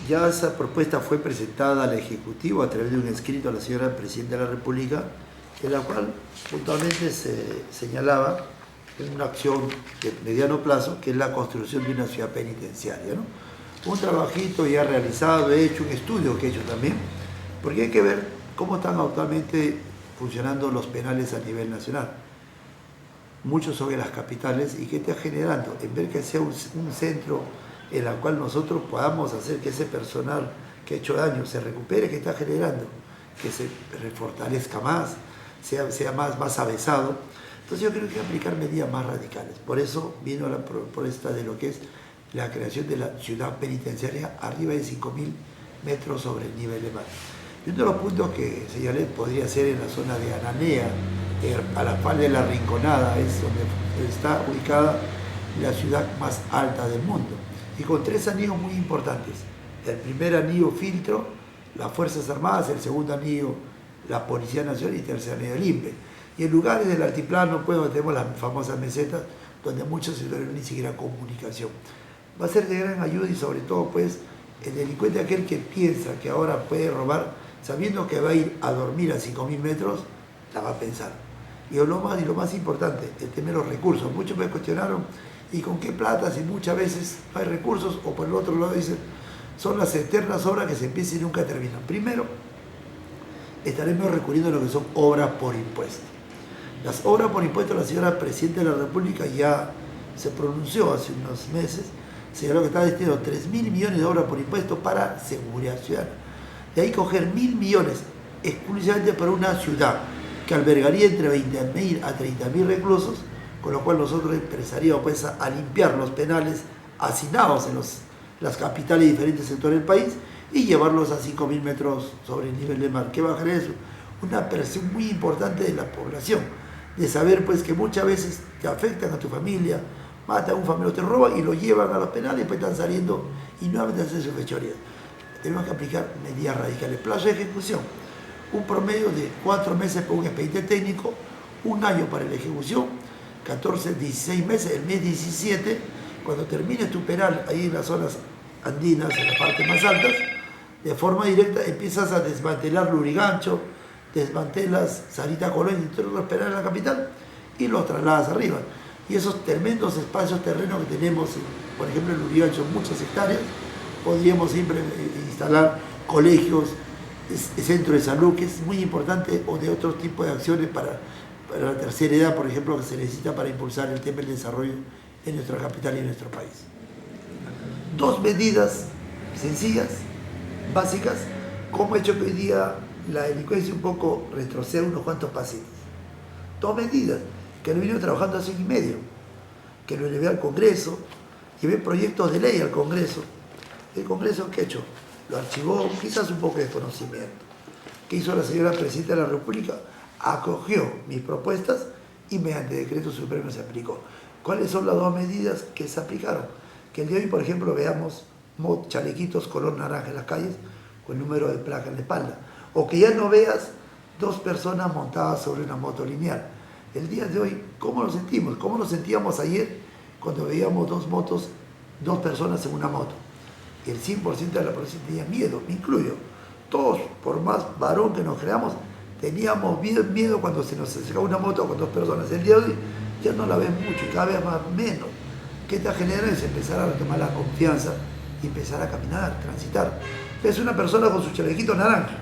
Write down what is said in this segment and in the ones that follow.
ya esa propuesta fue presentada al Ejecutivo a través de un escrito a la señora Presidenta de la República, en la cual puntualmente se señalaba una acción de mediano plazo, que es la construcción de una ciudad penitenciaria, ¿no? Un trabajito ya realizado, he hecho un estudio que he hecho también, porque hay que ver cómo están actualmente funcionando los penales a nivel nacional. Muchos son en las capitales, y qué está generando, en vez que sea un centro en el cual nosotros podamos hacer que ese personal que ha hecho daño se recupere, que está generando, que se fortalezca más, sea más avesado. Entonces yo creo que hay que aplicar medidas más radicales. Por eso vino la propuesta de lo que es la creación de la ciudad penitenciaria arriba de 5.000 metros sobre el nivel de mar. Y uno de los puntos que señalé podría ser en la zona de Ananea, a la falda de la Rinconada, es donde está ubicada la ciudad más alta del mundo, y con 3 anillos muy importantes. El primer anillo filtro, las Fuerzas Armadas; el segundo anillo, la Policía Nacional; y el tercer anillo, el INPE. Y en lugares del altiplano, pues, donde tenemos las famosas mesetas, donde muchos sectores ni siquiera comunicación. Va a ser de gran ayuda, y sobre todo, pues, el delincuente, aquel que piensa que ahora puede robar, sabiendo que va a ir a dormir a 5.000 metros, la va a pensar. Y lo más importante, el tema de los recursos. Muchos me cuestionaron, ¿y con qué plata? Si muchas veces no hay recursos, o por el otro lado dicen, son las eternas obras que se empiezan y nunca terminan. Primero, estaremos recurriendo a lo que son obras por impuesto. Las obras por impuesto, la señora Presidenta de la República ya se pronunció hace unos meses, señaló que está destinado 3.000 millones de obras por impuesto para seguridad ciudadana. De ahí coger 1.000 millones exclusivamente para una ciudad que albergaría entre 20.000 a 30.000 reclusos, con lo cual nosotros empezaríamos, pues, a limpiar los penales hacinados en las capitales y diferentes sectores del país, y llevarlos a 5.000 metros sobre el nivel del mar. ¿Qué va a generar eso? Una percepción muy importante de la población, de saber, pues, que muchas veces te afectan a tu familia, matan a un familiar, te roban y lo llevan a los penales, y pues están saliendo y nuevamente hacen sus fechorías. Tenemos que aplicar medidas radicales. Plazo de ejecución: un promedio de 4 meses por un expediente técnico, 1 año para la ejecución, 14, 16 meses, el mes 17, cuando termines tu penal ahí en las zonas andinas, en las partes más altas, de forma directa empiezas a desmantelar Lurigancho, desmantelas Sarita Colón y todos los penales en la capital, y los trasladas arriba. Y esos tremendos espacios terrenos que tenemos, por ejemplo en Lurigancho, muchas hectáreas, podríamos siempre instalar colegios, centro de salud, que es muy importante, o de otro tipo de acciones para la tercera edad, por ejemplo, que se necesita para impulsar el tema del desarrollo en nuestra capital y en nuestro país. 2 medidas sencillas, básicas, como ha hecho que hoy día la delincuencia un poco retroceda unos cuantos pasitos. 2 medidas que lo he venido trabajando hace 1 año y medio, que lo llevé al Congreso, llevé proyectos de ley al Congreso. El Congreso, ¿qué ha hecho? Lo archivó, quizás un poco de desconocimiento. ¿Qué hizo la señora Presidenta de la República? Acogió mis propuestas y mediante decreto supremo se aplicó. ¿Cuáles son las 2 medidas que se aplicaron? Que el día de hoy, por ejemplo, veamos chalequitos color naranja en las calles con número de placa en la espalda. O que ya no veas 2 personas montadas sobre una moto lineal. El día de hoy, ¿cómo lo sentimos? ¿Cómo nos sentíamos ayer cuando veíamos 2 personas en una moto? El 100% de la población tenía miedo, me incluyo. Todos, por más varón que nos creamos, teníamos miedo cuando se nos acercaba una moto con 2 personas. El día de hoy ya no la ves mucho, y cada vez más menos. ¿Qué te genera? Es empezar a retomar la confianza y empezar a caminar, transitar. Ves una persona con su chalequito naranja.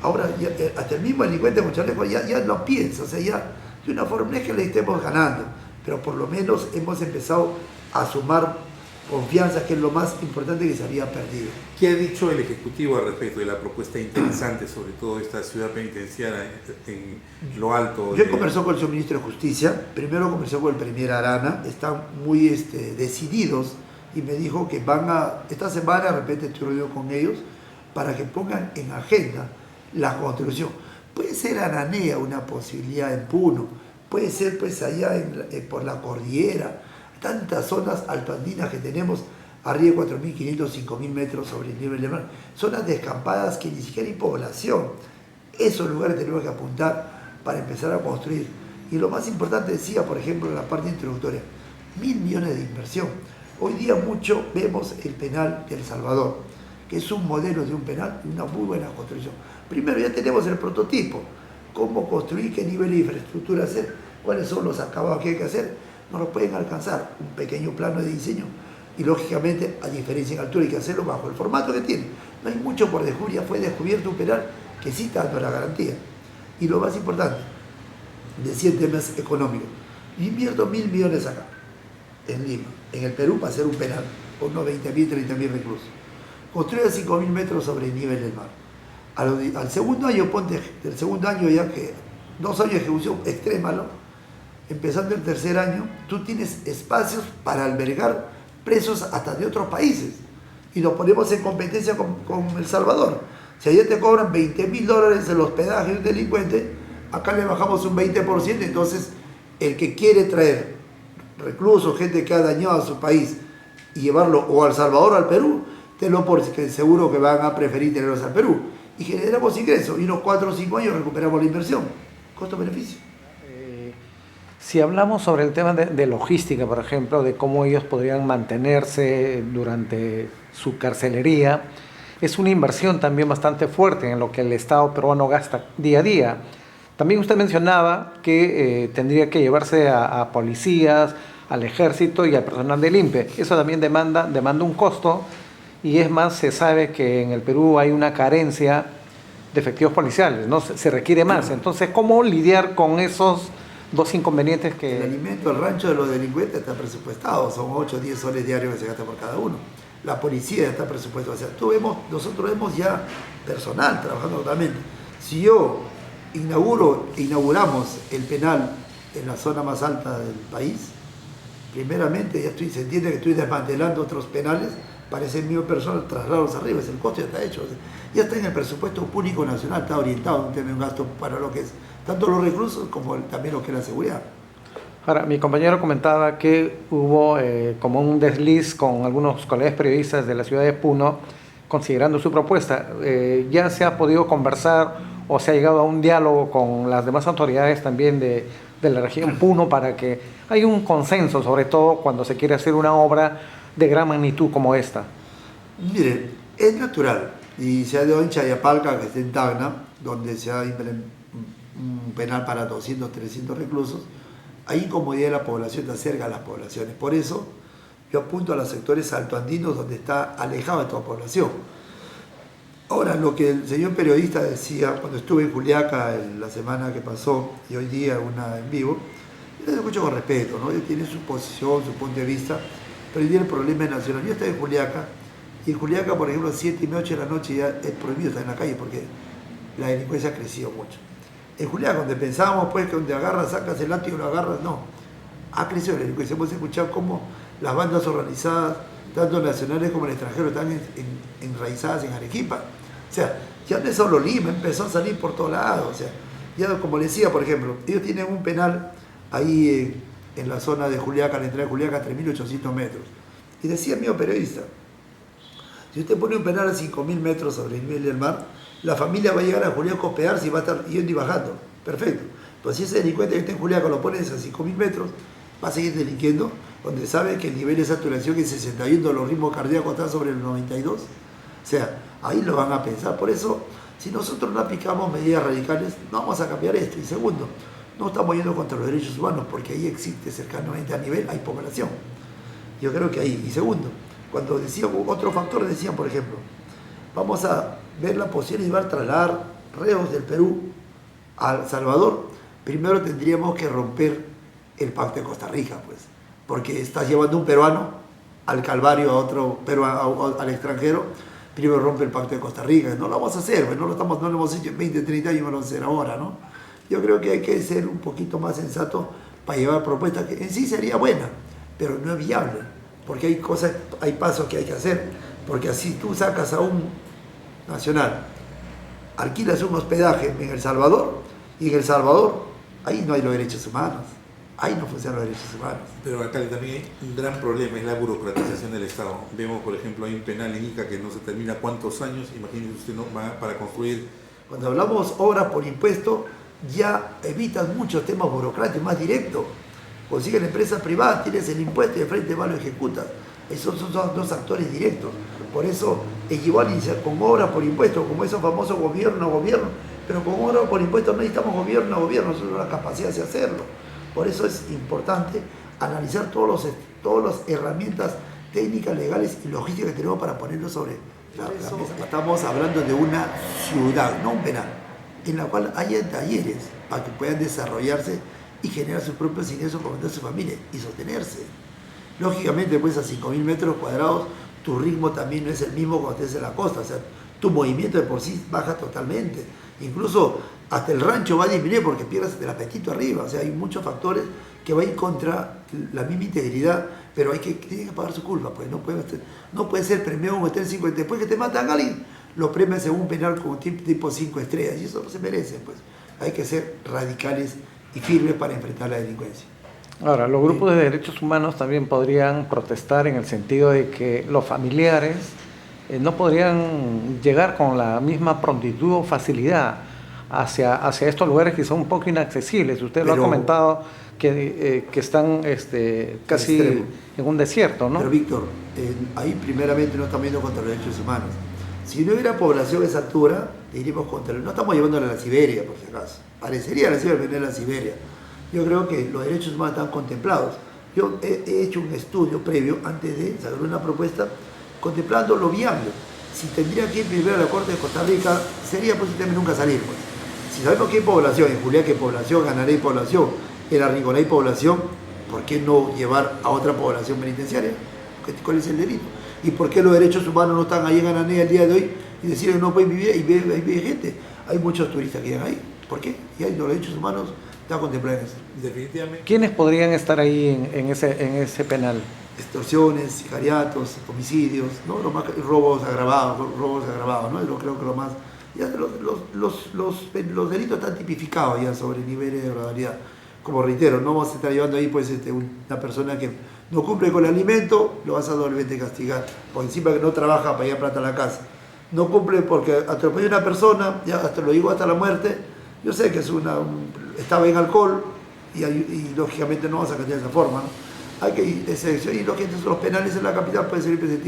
Ahora, hasta el mismo delincuente con chaleco ya lo piensa, o sea, ya de una forma, no es que le estemos ganando, pero por lo menos hemos empezado a sumar confianza, que es lo más importante que se había perdido. ¿Qué ha dicho el Ejecutivo al respecto de la propuesta interesante, sobre todo esta ciudad penitenciaria en lo alto? Yo he conversado con el señor Ministro de Justicia, primero conversé con el Premier Arana, están muy decididos, y me dijo que esta semana de repente estoy reunido con ellos para que pongan en agenda la construcción. Puede ser Ananea una posibilidad en Puno, puede ser pues allá por la cordillera, tantas zonas altoandinas que tenemos arriba de 4.500, 5.000 metros sobre el nivel del mar, zonas descampadas que ni siquiera hay población. Esos lugares tenemos que apuntar para empezar a construir. Y lo más importante, decía, por ejemplo, en la parte introductoria, 1.000 millones de inversión. Hoy día mucho vemos el penal de El Salvador, que es un modelo de un penal y una muy buena construcción. Primero ya tenemos el prototipo, cómo construir, qué nivel de infraestructura hacer, cuáles son los acabados que hay que hacer, no lo pueden alcanzar, un pequeño plano de diseño y lógicamente a diferencia en altura hay que hacerlo bajo el formato que tiene. No hay mucho por descubrir, ya fue descubierto un penal que sí está dando la garantía. Y lo más importante, decía en temas económicos, invierto 1.000 millones acá, en Lima, en el Perú, para hacer un penal, con unos 20.000, 30.000 reclusos. Construye 5.000 metros sobre el nivel del mar. Al segundo año, ponte, del segundo año ya que 2 años de ejecución, extrémalo, empezando el tercer año, tú tienes espacios para albergar presos hasta de otros países. Y nos ponemos en competencia con El Salvador. Si allá te cobran $20.000 el hospedaje de un delincuente, acá le bajamos un 20%, entonces el que quiere traer reclusos, gente que ha dañado a su país, y llevarlo o a El Salvador o al Perú, tenlo porque seguro que van a preferir tenerlos al Perú. Y generamos ingresos, y unos 4 o 5 años recuperamos la inversión. Costo-beneficio. Si hablamos sobre el tema de logística, por ejemplo, de cómo ellos podrían mantenerse durante su carcelería, es una inversión también bastante fuerte en lo que el Estado peruano gasta día a día. También usted mencionaba que tendría que llevarse a policías, al ejército y al personal del INPE. Eso también demanda un costo, y es más, se sabe que en el Perú hay una carencia de efectivos policiales, ¿no? Se requiere más. Entonces, ¿cómo lidiar con esos dos inconvenientes que...? El alimento al rancho de los delincuentes está presupuestado, son 8 o 10 soles diarios que se gasta por cada uno. La policía está presupuestada, o sea, nosotros vemos ya personal trabajando totalmente. Si yo inauguramos el penal en la zona más alta del país, primeramente se entiende que estoy desmantelando otros penales para ese mismo personal, trasladarlos arriba, el costo ya está hecho. O sea, ya está en el presupuesto público nacional, está orientado a tener un gasto para lo que es tanto los reclusos como también lo que es la seguridad. Ahora, mi compañero comentaba que hubo como un desliz con algunos colegas periodistas de la ciudad de Puno, considerando su propuesta. ¿Ya se ha podido conversar o se ha llegado a un diálogo con las demás autoridades también de la región Puno para que haya un consenso, sobre todo cuando se quiere hacer una obra de gran magnitud como esta? Miren, es natural, y se ha dado en Chayapalca, que está en Tacna, donde se ha implementado un penal para 200, 300 reclusos. Hay incomodidad de la población, está cerca de las poblaciones. Por eso yo apunto a los sectores altoandinos donde está alejado de toda población. Ahora, lo que el señor periodista decía cuando estuve en Juliaca la semana que pasó y hoy día una en vivo, yo lo escucho con respeto, ¿no? Él tiene su posición, su punto de vista, pero hoy día el problema es nacional. Yo estoy en Juliaca y en Juliaca, por ejemplo, a 7 y 8 de la noche ya es prohibido estar en la calle porque la delincuencia ha crecido mucho. En Juliaca, donde pensábamos pues que donde agarras, sacas el látigo y lo agarras, no. Ha crecido la delincuencia. Hemos escuchado cómo las bandas organizadas, tanto nacionales como el extranjero, están enraizadas en Arequipa. O sea, ya no es solo Lima, empezó a salir por todos lados. O sea, ya como les decía, por ejemplo, ellos tienen un penal ahí en la zona de Juliaca, la entrada de Juliaca, 3.800 metros. Y decía el mío periodista, si usted pone un penal a 5.000 metros sobre el nivel del mar, la familia va a llegar a Juliaca a hospedarse y va a estar yendo y bajando. Perfecto. Pues si ese delincuente que está en Juliaca lo pones a 5.000 metros, va a seguir delinquiendo, donde sabe que el nivel de saturación es 61, los ritmos cardíacos están sobre el 92. O sea, ahí lo van a pensar. Por eso, si nosotros no aplicamos medidas radicales, no vamos a cambiar esto. Y segundo, no estamos yendo contra los derechos humanos, porque ahí existe cercanamente a nivel, hay población. Yo creo que ahí. Y segundo, cuando decían otro factor, decían, por ejemplo, vamos a ver la posibilidad de trasladar reos del Perú a El Salvador. Primero tendríamos que romper el pacto de Costa Rica, pues, porque estás llevando un peruano al Calvario, a otro peruano, al extranjero. Primero rompe el pacto de Costa Rica. No lo vamos a hacer, pues, no lo hemos hecho en 20, 30 años, vamos a hacer ahora, ¿no? Yo creo que hay que ser un poquito más sensato para llevar propuestas que en sí sería buena, pero no es viable, porque hay cosas, hay pasos que hay que hacer, porque así tú sacas a un nacional, alquilas un hospedaje en El Salvador, y en El Salvador, ahí no hay los derechos humanos, ahí no funcionan los derechos humanos. Pero acá también hay un gran problema, es la burocratización del Estado. Vemos, por ejemplo, hay un penal en Ica que no se termina cuántos años, imagínese usted, ¿no? Va para construir. Cuando hablamos obras por impuesto, ya evitan muchos temas burocráticos, más directos. Consigues la empresa privada, tienes el impuesto y de frente va lo ejecutas. Esos son dos actores directos. Por eso es igual iniciar con obras por impuestos, como esos famosos gobierno, pero con obras por impuestos no necesitamos gobierno, nosotros tenemos la capacidad de hacerlo. Por eso es importante analizar todas las herramientas técnicas, legales y logísticas que tenemos para ponerlo sobre la mesa. Estamos hablando de una ciudad, no un penal, en la cual haya talleres para que puedan desarrollarse y generar sus propios ingresos, para mantener a su familia y sostenerse. Lógicamente, pues a 5.000 metros cuadrados, tu ritmo también no es el mismo cuando estés en la costa, o sea, tu movimiento de por sí baja totalmente. Incluso hasta el rancho va a disminuir porque pierdes el apetito arriba, o sea, hay muchos factores que van contra la misma integridad, pero tiene que pagar su culpa, pues no puede ser premiado meter 50, después que te matan a alguien, lo premian según un penal como tipo 5 estrellas, y eso no se merece, pues. Hay que ser radicales y firmes para enfrentar la delincuencia. Ahora, los grupos de derechos humanos también podrían protestar en el sentido de que los familiares no podrían llegar con la misma prontitud o facilidad hacia estos lugares que son un poco inaccesibles. Usted lo ha comentado, que están casi extremo, en un desierto, ¿no? Pero Víctor, ahí primeramente no estamos yendo contra los derechos humanos. Si no hubiera población a esa altura, diríamos no estamos llevándola a la Siberia, por si acaso. Parecería la Siberia, venir a la Siberia. Yo creo que los derechos humanos están contemplados. Yo he hecho un estudio previo, antes de sacar una propuesta, contemplando lo viable. Si tendría que ir primero a la Corte de Costa Rica, sería posible nunca salir, pues. Si sabemos que hay población, en Juliaca hay población, Ganaré hay población, en Arrinconá hay población, ¿por qué no llevar a otra población penitenciaria? ¿Cuál es el delito? ¿Y por qué los derechos humanos no están ahí en Anané al día de hoy y decir que no pueden vivir y vive gente? Hay muchos turistas que llegan ahí. ¿Por qué? Y hay los derechos humanos están contemplados en eso. Definitivamente. ¿Quiénes podrían estar ahí en ese penal? Extorsiones, sicariatos, homicidios, ¿no? Robos agravados, ¿no? Yo creo que lo más... Ya los delitos están tipificados ya sobre niveles de gravedad. Como reitero, no vamos a estar llevando ahí pues una persona que no cumple con el alimento, lo vas a doblemente castigar. Por encima que no trabaja para llevar plata a la casa. No cumple porque atropelló a una persona, ya hasta lo digo hasta la muerte. Yo sé que estaba en alcohol y lógicamente no vas a castigar de esa forma, ¿no? Hay que seleccionar, y lógicamente los penales en la capital pueden servir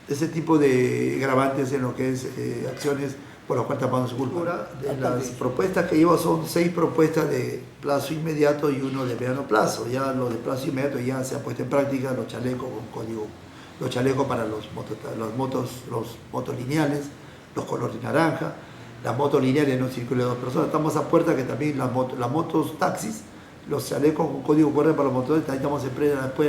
ese tipo de agravantes en lo que es acciones por las cuales tapan su culpa. Las propuestas que llevo son 6 propuestas de plazo inmediato y 1 de mediano plazo. Ya lo de plazo inmediato ya se ha puesto en práctica, los chalecos con código, los chalecos para los motos lineales, los colores naranja, las motos lineales no circulan 2 personas. Estamos a puerta que también las motos taxis, los chalecos con código QR para los motores, también estamos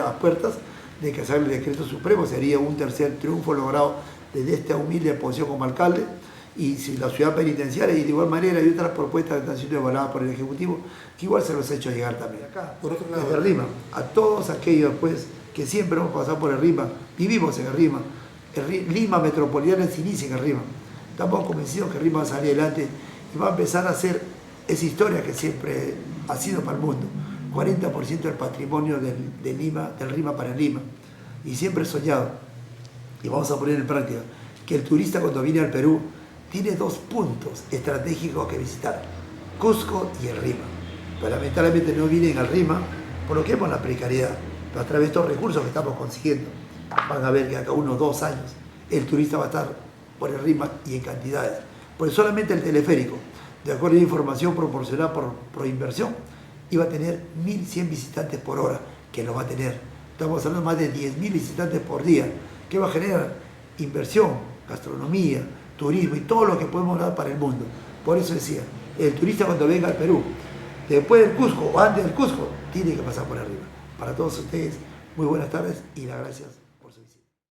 a puertas de que salga el decreto supremo. Sería un tercer triunfo logrado desde esta humilde posición como alcalde. Y si la ciudad penitenciaria, y de igual manera hay otras propuestas que están siendo evaluadas por el Ejecutivo, que igual se los he hecho llegar también acá. Por otro lado, desde RIMA, a todos aquellos pues que siempre hemos pasado por el RIMA, vivimos en el RIMA, Lima Metropolitana se inicia en el RIMA. Estamos convencidos que el RIMA va a salir adelante y va a empezar a hacer esa historia que siempre ha sido para el mundo. 40% del patrimonio del RIMA para el Lima. Y siempre he soñado, y vamos a poner en práctica, que el turista cuando viene al Perú tiene 2 puntos estratégicos que visitar, Cusco y el RIMA. Pero lamentablemente no vienen al RIMA, por lo que vemos la precariedad. Pero a través de estos recursos que estamos consiguiendo, van a ver que acá unos 2 años el turista va a estar por el RIMA y en cantidades. Porque solamente el teleférico, de acuerdo a la información proporcionada por inversión, iba a tener 1.100 visitantes por hora, que lo va a tener. Estamos hablando de más de 10.000 visitantes por día, que va a generar inversión, gastronomía, turismo y todo lo que podemos dar para el mundo. Por eso decía, el turista cuando venga al Perú, después del Cusco o antes del Cusco, tiene que pasar por arriba. Para todos ustedes, muy buenas tardes y las gracias.